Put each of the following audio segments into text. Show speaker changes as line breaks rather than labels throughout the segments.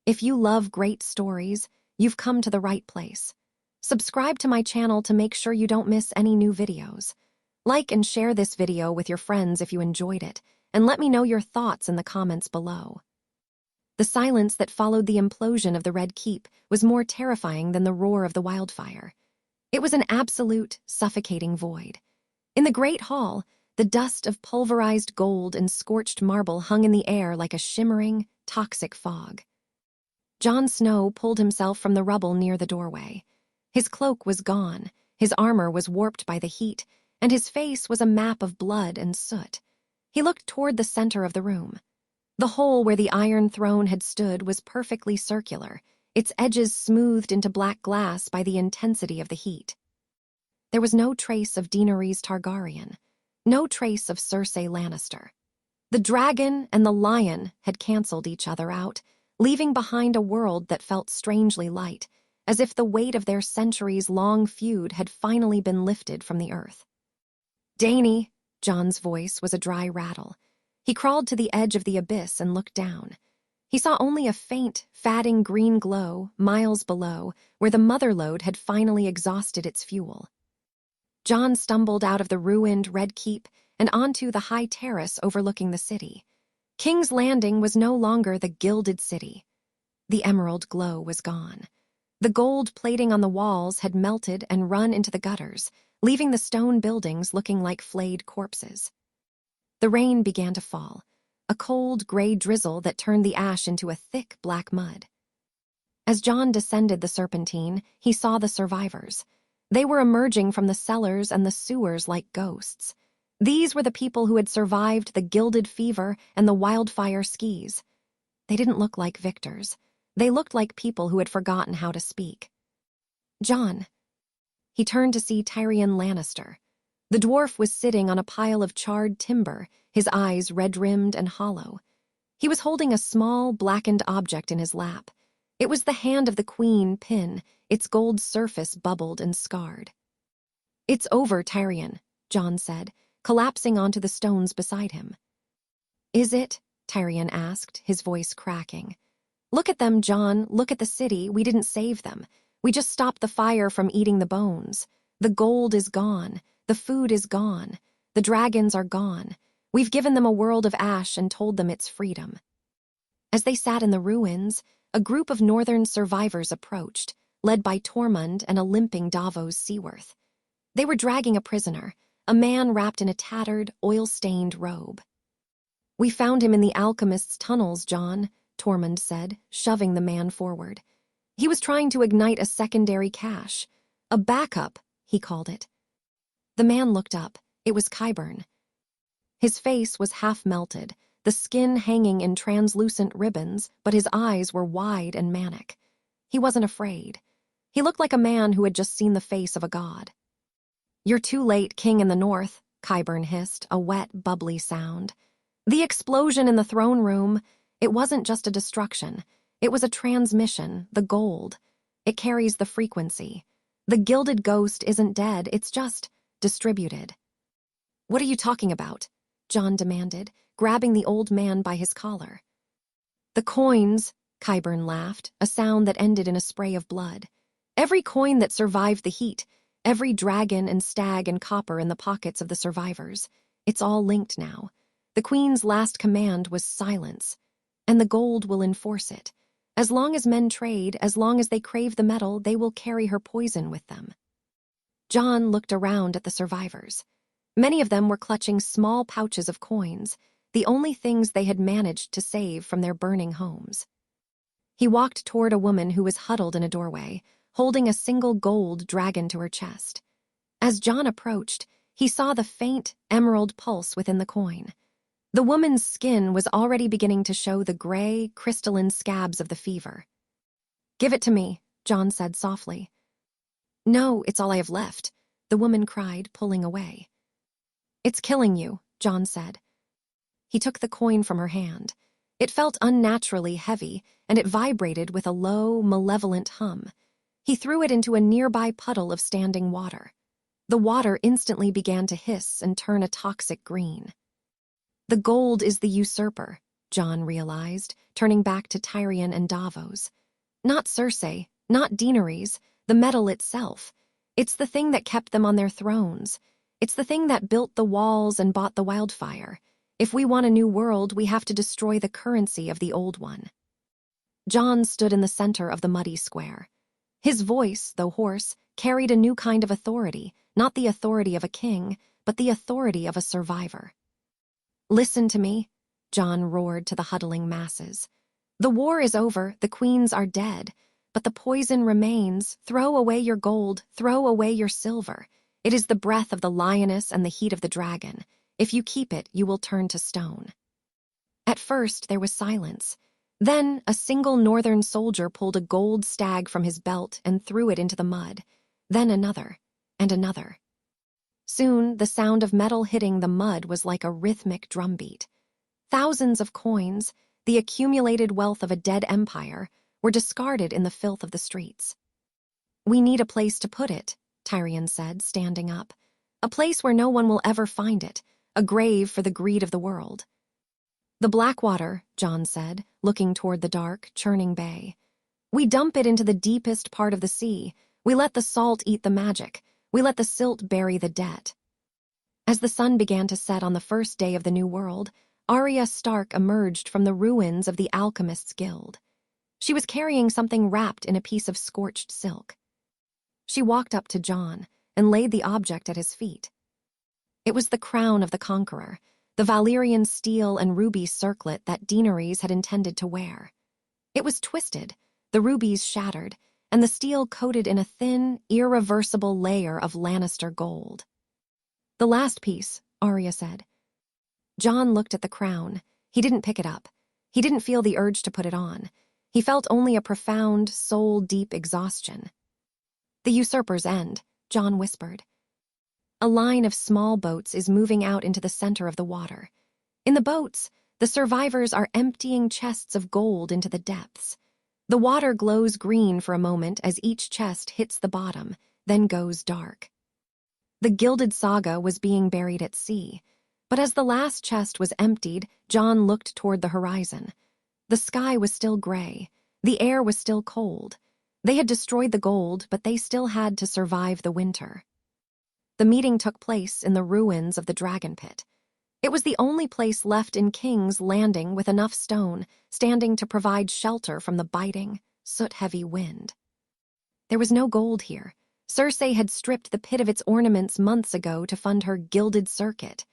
If you love great stories, you've come to the right place. Subscribe to my channel to make sure you don't miss any new videos. Like and share this video with your friends if you enjoyed it, and let me know your thoughts in the comments below. The silence that followed the implosion of the Red Keep was more terrifying than the roar of the wildfire. It was an absolute, suffocating void. In the Great Hall, the dust of pulverized gold and scorched marble hung in the air like a shimmering, toxic fog. Jon Snow pulled himself from the rubble near the doorway. His cloak was gone, his armor was warped by the heat, and his face was a map of blood and soot. He looked toward the center of the room. The hole where the Iron Throne had stood was perfectly circular, its edges smoothed into black glass by the intensity of the heat. There was no trace of Daenerys Targaryen, no trace of Cersei Lannister. The dragon and the lion had canceled each other out, leaving behind a world that felt strangely light, as if the weight of their centuries-long feud had finally been lifted from the earth. "Dany," Jon's voice was a dry rattle. He crawled to the edge of the abyss and looked down. He saw only a faint, fatting green glow miles below, where the mother lode had finally exhausted its fuel. Jon stumbled out of the ruined Red Keep and onto the high terrace overlooking the city. King's Landing was no longer the gilded city. The emerald glow was gone. The gold plating on the walls had melted and run into the gutters, leaving the stone buildings looking like flayed corpses. The rain began to fall, a cold, gray drizzle that turned the ash into a thick, black mud. As Jon descended the serpentine, he saw the survivors. They were emerging from the cellars and the sewers like ghosts. These were the people who had survived the Gilded Fever and the wildfire skis. They didn't look like victors. They looked like people who had forgotten how to speak. "Jon." He turned to see Tyrion Lannister. The dwarf was sitting on a pile of charred timber, his eyes red-rimmed and hollow. He was holding a small, blackened object in his lap. It was the hand of the queen pin, its gold surface bubbled and scarred. "It's over, Tyrion," Jon said, collapsing onto the stones beside him. "Is it?" Tyrion asked, his voice cracking. "Look at them, Jon. Look at the city. We didn't save them. We just stopped the fire from eating the bones. The gold is gone. The food is gone. The dragons are gone. We've given them a world of ash and told them it's freedom." As they sat in the ruins, a group of northern survivors approached, led by Tormund and a limping Davos Seaworth. They were dragging a prisoner, a man wrapped in a tattered, oil-stained robe. "We found him in the alchemist's tunnels, Jon," Tormund said, shoving the man forward. "He was trying to ignite a secondary cache. A backup, he called it." The man looked up. It was Qyburn. His face was half-melted, the skin hanging in translucent ribbons, but his eyes were wide and manic. He wasn't afraid. He looked like a man who had just seen the face of a god. "You're too late, King in the North," Qyburn hissed, a wet, bubbly sound. "The explosion in the throne room, it wasn't just a destruction. It was a transmission, the gold. It carries the frequency. The gilded ghost isn't dead, it's just distributed." "What are you talking about?" Jon demanded, grabbing the old man by his collar. "The coins," Qyburn laughed, a sound that ended in a spray of blood. "Every coin that survived the heat, every dragon and stag and copper in the pockets of the survivors. It's all linked now. The Queen's last command was silence, and the gold will enforce it. As long as men trade, as long as they crave the metal, they will carry her poison with them." Jon looked around at the survivors. Many of them were clutching small pouches of coins, the only things they had managed to save from their burning homes. He walked toward a woman who was huddled in a doorway, holding a single gold dragon to her chest. As Jon approached, he saw the faint, emerald pulse within the coin. The woman's skin was already beginning to show the gray, crystalline scabs of the fever. "Give it to me," Jon said softly. "No, it's all I have left," the woman cried, pulling away. "It's killing you," Jon said. He took the coin from her hand. It felt unnaturally heavy, and it vibrated with a low, malevolent hum. He threw it into a nearby puddle of standing water. The water instantly began to hiss and turn a toxic green. "The gold is the usurper," Jon realized, turning back to Tyrion and Davos. Not Cersei, not Daenerys, the metal itself. It's the thing that kept them on their thrones. It's the thing that built the walls and bought the wildfire. If we want a new world, we have to destroy the currency of the old one. Jon stood in the center of the muddy square. His voice, though hoarse, carried a new kind of authority, not the authority of a king, but the authority of a survivor. "Listen to me," Jon roared to the huddling masses. "The war is over, the queens are dead, but the poison remains. Throw away your gold, throw away your silver. It is the breath of the lioness and the heat of the dragon. If you keep it, you will turn to stone." At first, there was silence. Then, a single northern soldier pulled a gold stag from his belt and threw it into the mud. Then another, and another. Soon, the sound of metal hitting the mud was like a rhythmic drumbeat. Thousands of coins, the accumulated wealth of a dead empire, were discarded in the filth of the streets. "We need a place to put it," Tyrion said, standing up. "A place where no one will ever find it, a grave for the greed of the world." "The Blackwater," Jon said, looking toward the dark, churning bay. "We dump it into the deepest part of the sea. We let the salt eat the magic. We let the silt bury the debt." As the sun began to set on the first day of the new world, Arya Stark emerged from the ruins of the Alchemists' Guild. She was carrying something wrapped in a piece of scorched silk. She walked up to Jon and laid the object at his feet. It was the crown of the Conqueror, the Valyrian steel and ruby circlet that Daenerys had intended to wear. It was twisted, the rubies shattered, and the steel coated in a thin, irreversible layer of Lannister gold. "The last piece," Arya said. Jon looked at the crown. He didn't pick it up. He didn't feel the urge to put it on. He felt only a profound, soul-deep exhaustion. "The usurper's end," Jon whispered. A line of small boats is moving out into the center of the water. In the boats, the survivors are emptying chests of gold into the depths. The water glows green for a moment as each chest hits the bottom, then goes dark. The Gilded Saga was being buried at sea, but as the last chest was emptied, Jon looked toward the horizon. The sky was still gray. The air was still cold. They had destroyed the gold, but they still had to survive the winter. The meeting took place in the ruins of the Dragon Pit. It was the only place left in King's Landing with enough stone standing to provide shelter from the biting, soot-heavy wind. There was no gold here. Cersei had stripped the pit of its ornaments months ago to fund her gilded circuit.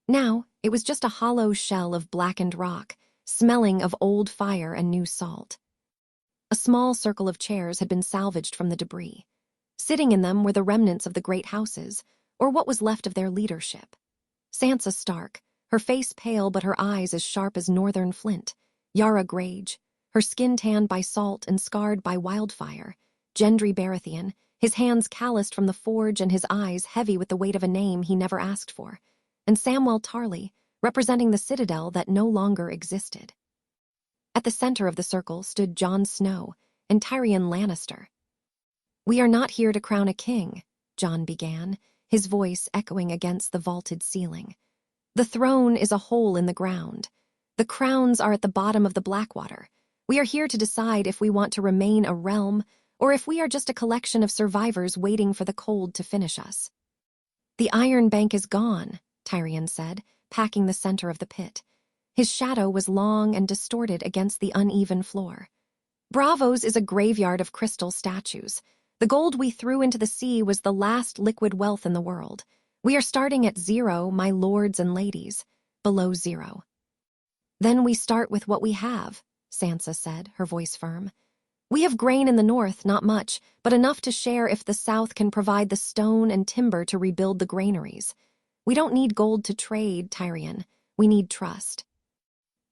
Now, it was just a hollow shell of blackened rock, smelling of old fire and new salt. A small circle of chairs had been salvaged from the debris. Sitting in them were the remnants of the great houses, or what was left of their leadership. Sansa Stark, her face pale but her eyes as sharp as northern flint. Yara Greyjoy, her skin tanned by salt and scarred by wildfire. Gendry Baratheon, his hands calloused from the forge and his eyes heavy with the weight of a name he never asked for. And Samwell Tarly, representing the citadel that no longer existed. At the center of the circle stood Jon Snow and Tyrion Lannister. "We are not here to crown a king," Jon began, his voice echoing against the vaulted ceiling. "The throne is a hole in the ground. The crowns are at the bottom of the Blackwater. We are here to decide if we want to remain a realm or if we are just a collection of survivors waiting for the cold to finish us." "The Iron Bank is gone," Tyrion said, packing the center of the pit. His shadow was long and distorted against the uneven floor. "Braavos is a graveyard of crystal statues. The gold we threw into the sea was the last liquid wealth in the world. We are starting at zero, my lords and ladies, below zero." "Then we start with what we have," Sansa said, her voice firm. "We have grain in the north, not much, but enough to share if the south can provide the stone and timber to rebuild the granaries. We don't need gold to trade, Tyrion. We need trust."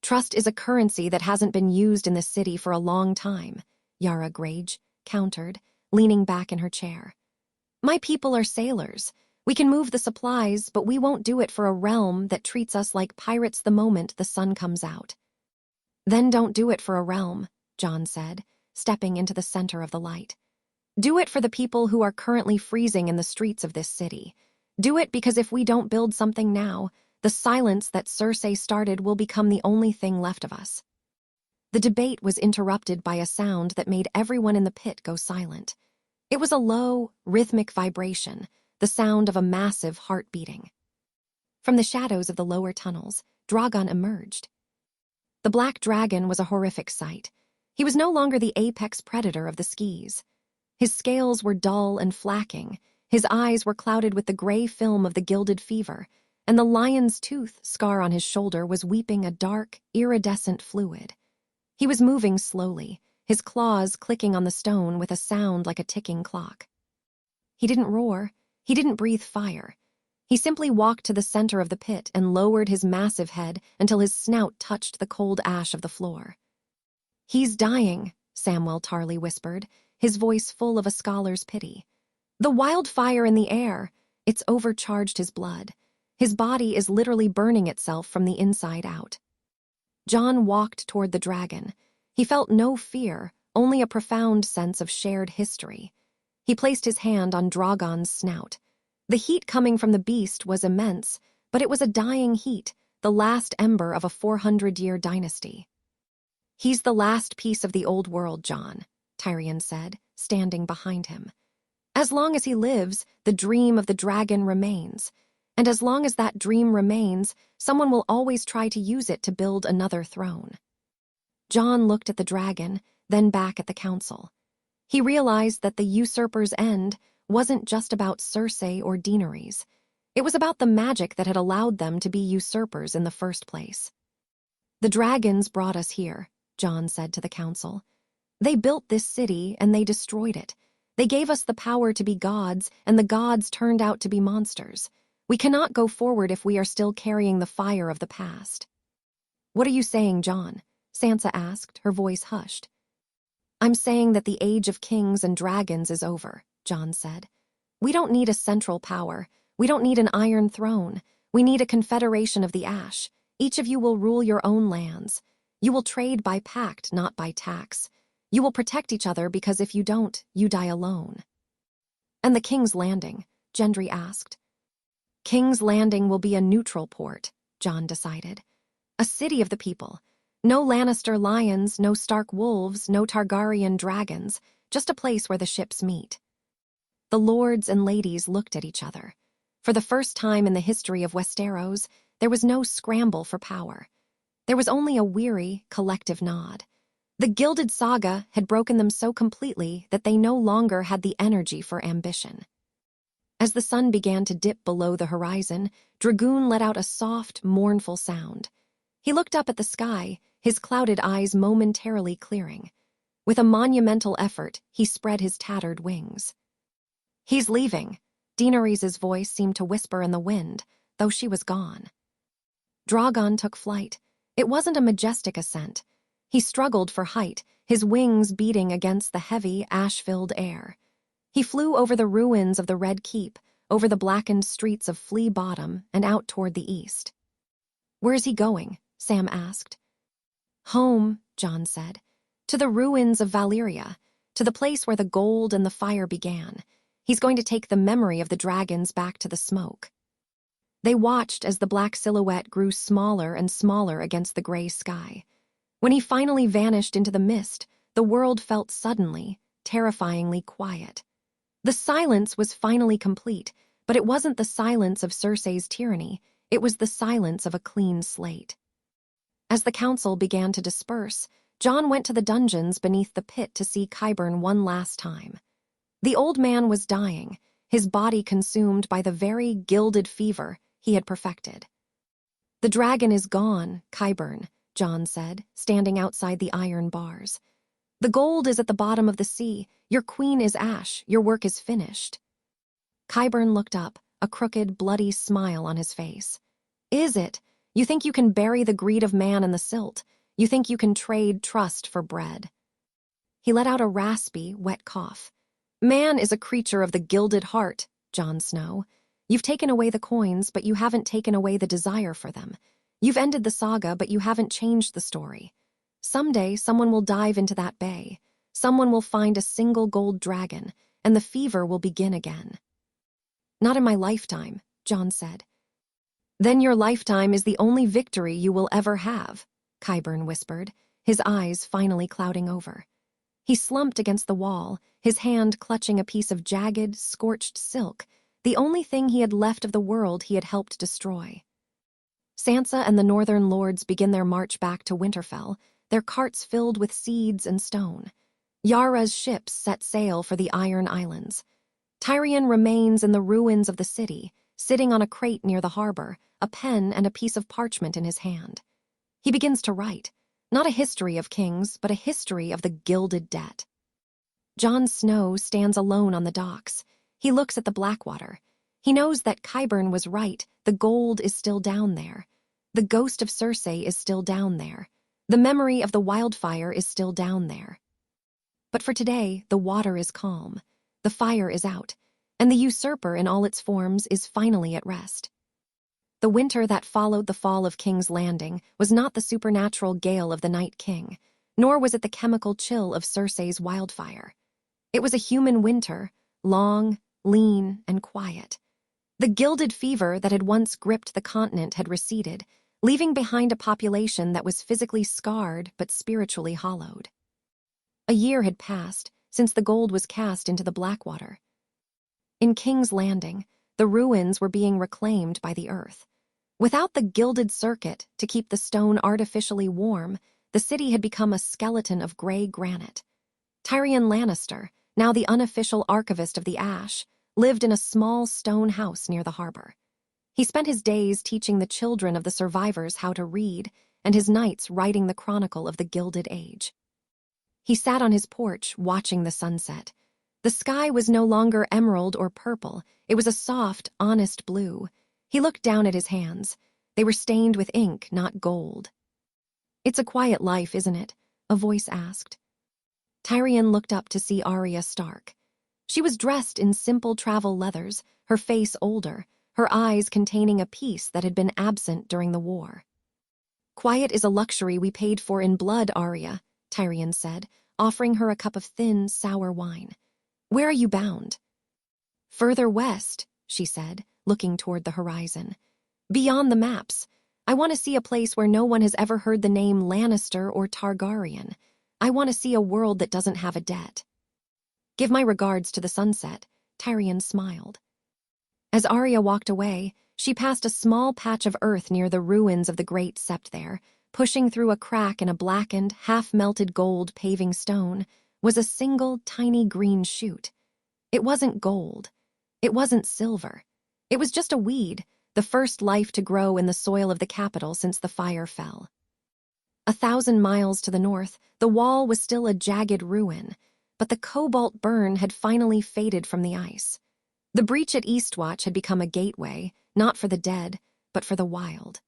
"Trust is a currency that hasn't been used in this city for a long time," Yara Greyjoy countered, leaning back in her chair. "My people are sailors. We can move the supplies, but we won't do it for a realm that treats us like pirates the moment the sun comes out." "Then don't do it for a realm," Jon said, stepping into the center of the light. "Do it for the people who are currently freezing in the streets of this city. Do it because if we don't build something now, The silence that Cersei started will become the only thing left of us." The debate was interrupted by a sound that made everyone in the pit go silent. It was a low, rhythmic vibration, the sound of a massive heart beating. From the shadows of the lower tunnels, Drogon emerged. The black dragon was a horrific sight. He was no longer the apex predator of the skis. His scales were dull and flacking, his eyes were clouded with the gray film of the gilded fever, and the lion's tooth scar on his shoulder was weeping a dark, iridescent fluid. He was moving slowly, his claws clicking on the stone with a sound like a ticking clock. He didn't roar, he didn't breathe fire. He simply walked to the center of the pit and lowered his massive head until his snout touched the cold ash of the floor. "He's dying," Samwell Tarly whispered, his voice full of a scholar's pity. "The wildfire in the air, it's overcharged his blood. His body is literally burning itself from the inside out." Jon walked toward the dragon. He felt no fear, only a profound sense of shared history. He placed his hand on Drogon's snout. The heat coming from the beast was immense, but it was a dying heat, the last ember of a 400-year dynasty. "He's the last piece of the old world, Jon," Tyrion said, standing behind him. "As long as he lives, the dream of the dragon remains. And as long as that dream remains, someone will always try to use it to build another throne." Jon looked at the dragon, then back at the council. He realized that the usurper's end wasn't just about Cersei or Daenerys. It was about the magic that had allowed them to be usurpers in the first place. "The dragons brought us here," Jon said to the council. "They built this city and they destroyed it. They gave us the power to be gods, and the gods turned out to be monsters. We cannot go forward if we are still carrying the fire of the past." "What are you saying, Jon?" Sansa asked, her voice hushed. "I'm saying that the age of kings and dragons is over," Jon said. "We don't need a central power. We don't need an iron throne. We need a confederation of the ash. Each of you will rule your own lands. You will trade by pact, not by tax. You will protect each other because if you don't, you die alone." "And the King's Landing?" Gendry asked. "King's Landing will be a neutral port," Jon decided. "A city of the people. No Lannister lions, no Stark wolves, no Targaryen dragons, just a place where the ships meet." The lords and ladies looked at each other. For the first time in the history of Westeros, there was no scramble for power. There was only a weary, collective nod. The Gilded Saga had broken them so completely that they no longer had the energy for ambition. As the sun began to dip below the horizon, Dragoon let out a soft, mournful sound. He looked up at the sky, his clouded eyes momentarily clearing. With a monumental effort, he spread his tattered wings. "He's leaving," Daenerys' voice seemed to whisper in the wind, though she was gone. Drogon took flight. It wasn't a majestic ascent. He struggled for height, his wings beating against the heavy, ash-filled air. He flew over the ruins of the Red Keep, over the blackened streets of Flea Bottom, and out toward the east. "Where's he going?" Sam asked. "Home," Jon said. "To the ruins of Valyria, to the place where the gold and the fire began. He's going to take the memory of the dragons back to the smoke." They watched as the black silhouette grew smaller and smaller against the gray sky. When he finally vanished into the mist, the world felt suddenly, terrifyingly quiet. The silence was finally complete, but it wasn't the silence of Cersei's tyranny, it was the silence of a clean slate. As the council began to disperse, Jon went to the dungeons beneath the pit to see Qyburn one last time. The old man was dying, his body consumed by the very gilded fever he had perfected. "The dragon is gone, Qyburn," Jon said, standing outside the iron bars. "The gold is at the bottom of the sea. Your queen is ash. Your work is finished." Qyburn looked up, a crooked, bloody smile on his face. "Is it? You think you can bury the greed of man in the silt? You think you can trade trust for bread?" He let out a raspy, wet cough. "Man is a creature of the gilded heart, Jon Snow. You've taken away the coins, but you haven't taken away the desire for them. You've ended the saga, but you haven't changed the story. Someday, someone will dive into that bay. Someone will find a single gold dragon, and the fever will begin again." "Not in my lifetime," Jon said. Then your lifetime is the only victory you will ever have, Qyburn whispered, his eyes finally clouding over. He slumped against the wall, his hand clutching a piece of jagged, scorched silk, the only thing he had left of the world he had helped destroy. Sansa and the northern lords begin their march back to Winterfell, their carts filled with seeds and stone. Yara's ships set sail for the Iron Islands. Tyrion remains in the ruins of the city, sitting on a crate near the harbor, a pen and a piece of parchment in his hand. He begins to write, not a history of kings, but a history of the Gilded Debt. Jon Snow stands alone on the docks. He looks at the Blackwater. He knows that Qyburn was right, the gold is still down there. The ghost of Cersei is still down there. The memory of the wildfire is still down there. But for today, the water is calm. The fire is out, and the usurper in all its forms is finally at rest. The winter that followed the fall of King's Landing was not the supernatural gale of the Night King, nor was it the chemical chill of Cersei's wildfire. It was a human winter, long, lean, and quiet. The gilded fever that had once gripped the continent had receded, leaving behind a population that was physically scarred but spiritually hollowed. A year had passed since the gold was cast into the Blackwater. In King's Landing, the ruins were being reclaimed by the earth. Without the gilded circuit to keep the stone artificially warm, the city had become a skeleton of gray granite. Tyrion Lannister, now the unofficial archivist of the Ash, lived in a small stone house near the harbor. He spent his days teaching the children of the survivors how to read, and his nights writing the chronicle of the Gilded Age. He sat on his porch watching the sunset. The sky was no longer emerald or purple, it was a soft, honest blue. He looked down at his hands. They were stained with ink, not gold. "It's a quiet life, isn't it?" a voice asked. Tyrion looked up to see Arya Stark. She was dressed in simple travel leathers, her face older, her eyes containing a peace that had been absent during the war. "Quiet is a luxury we paid for in blood, Arya," Tyrion said, offering her a cup of thin, sour wine. "Where are you bound?" "Further west," she said, looking toward the horizon. "Beyond the maps. I want to see a place where no one has ever heard the name Lannister or Targaryen. I want to see a world that doesn't have a debt." "Give my regards to the sunset," Tyrion smiled. As Arya walked away, she passed a small patch of earth near the ruins of the Great Sept there. Pushing through a crack in a blackened, half-melted gold paving stone was a single, tiny green shoot. It wasn't gold. It wasn't silver. It was just a weed, the first life to grow in the soil of the capital since the fire fell. 1,000 miles to the north, the wall was still a jagged ruin, but the cobalt burn had finally faded from the ice. The breach at Eastwatch had become a gateway, not for the dead, but for the wild.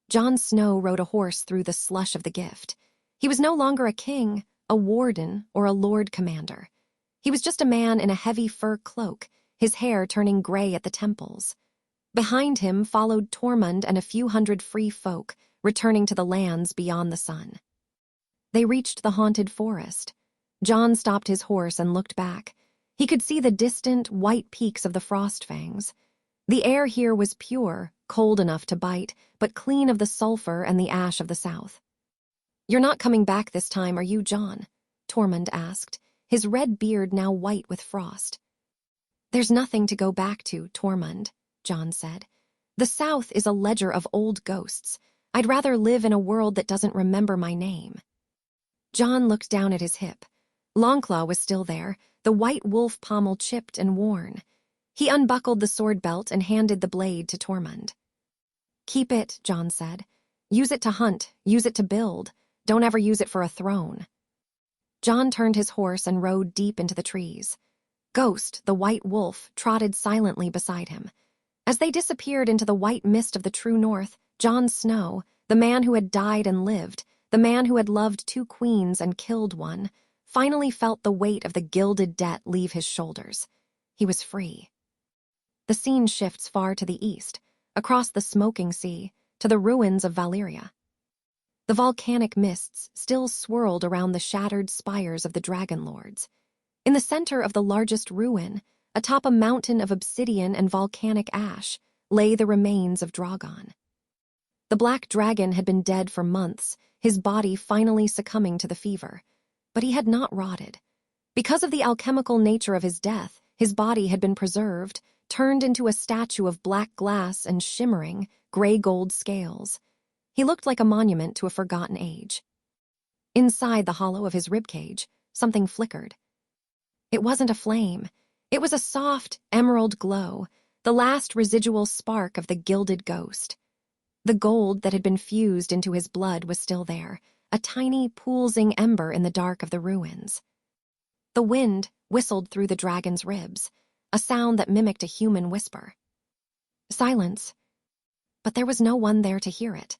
Jon Snow rode a horse through the slush of the gift. He was no longer a king, a warden, or a lord commander. He was just a man in a heavy fur cloak, his hair turning gray at the temples. Behind him followed Tormund and a few hundred free folk, returning to the lands beyond the sun. They reached the haunted forest. Jon stopped his horse and looked back. He could see the distant, white peaks of the Frostfangs. The air here was pure, cold enough to bite, but clean of the sulfur and the ash of the south. "You're not coming back this time, are you, Jon?" Tormund asked, his red beard now white with frost. "There's nothing to go back to, Tormund," Jon said. "The south is a ledger of old ghosts. I'd rather live in a world that doesn't remember my name." Jon looked down at his hip. Longclaw was still there, the white wolf pommel chipped and worn. He unbuckled the sword belt and handed the blade to Tormund. "Keep it," Jon said. "Use it to hunt, use it to build. Don't ever use it for a throne." Jon turned his horse and rode deep into the trees. Ghost, the white wolf, trotted silently beside him. As they disappeared into the white mist of the true north, Jon Snow, the man who had died and lived, the man who had loved 2 queens and killed one, finally felt the weight of the gilded debt leave his shoulders. He was free. The scene shifts far to the east, across the smoking sea, to the ruins of Valyria. The volcanic mists still swirled around the shattered spires of the Dragon Lords. In the center of the largest ruin, atop a mountain of obsidian and volcanic ash, lay the remains of Drogon. The black dragon had been dead for months, his body finally succumbing to the fever. But he had not rotted. Because of the alchemical nature of his death, his body had been preserved, turned into a statue of black glass and shimmering, gray-gold scales. He looked like a monument to a forgotten age. Inside the hollow of his ribcage, something flickered. It wasn't a flame. It was a soft, emerald glow, the last residual spark of the gilded ghost. The gold that had been fused into his blood was still there, a tiny, pulsing ember in the dark of the ruins. The wind whistled through the dragon's ribs, a sound that mimicked a human whisper. Silence. But there was no one there to hear it.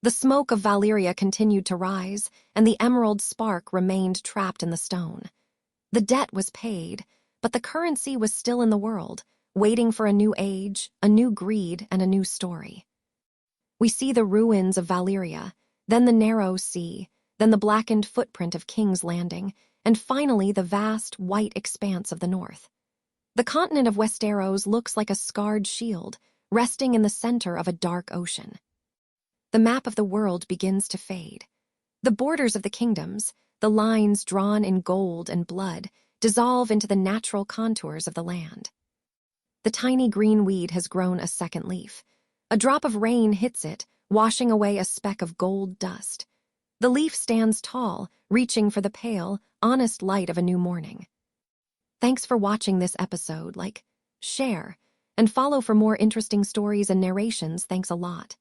The smoke of Valyria continued to rise, and the emerald spark remained trapped in the stone. The debt was paid, but the currency was still in the world, waiting for a new age, a new greed, and a new story. We see the ruins of Valyria, then the narrow sea, then the blackened footprint of King's Landing, and finally the vast, white expanse of the north. The continent of Westeros looks like a scarred shield, resting in the center of a dark ocean. The map of the world begins to fade. The borders of the kingdoms, the lines drawn in gold and blood, dissolve into the natural contours of the land. The tiny green weed has grown a second leaf. A drop of rain hits it, washing away a speck of gold dust. The leaf stands tall, reaching for the pale, honest light of a new morning. Thanks for watching this episode. Like, share, and follow for more interesting stories and narrations. Thanks a lot.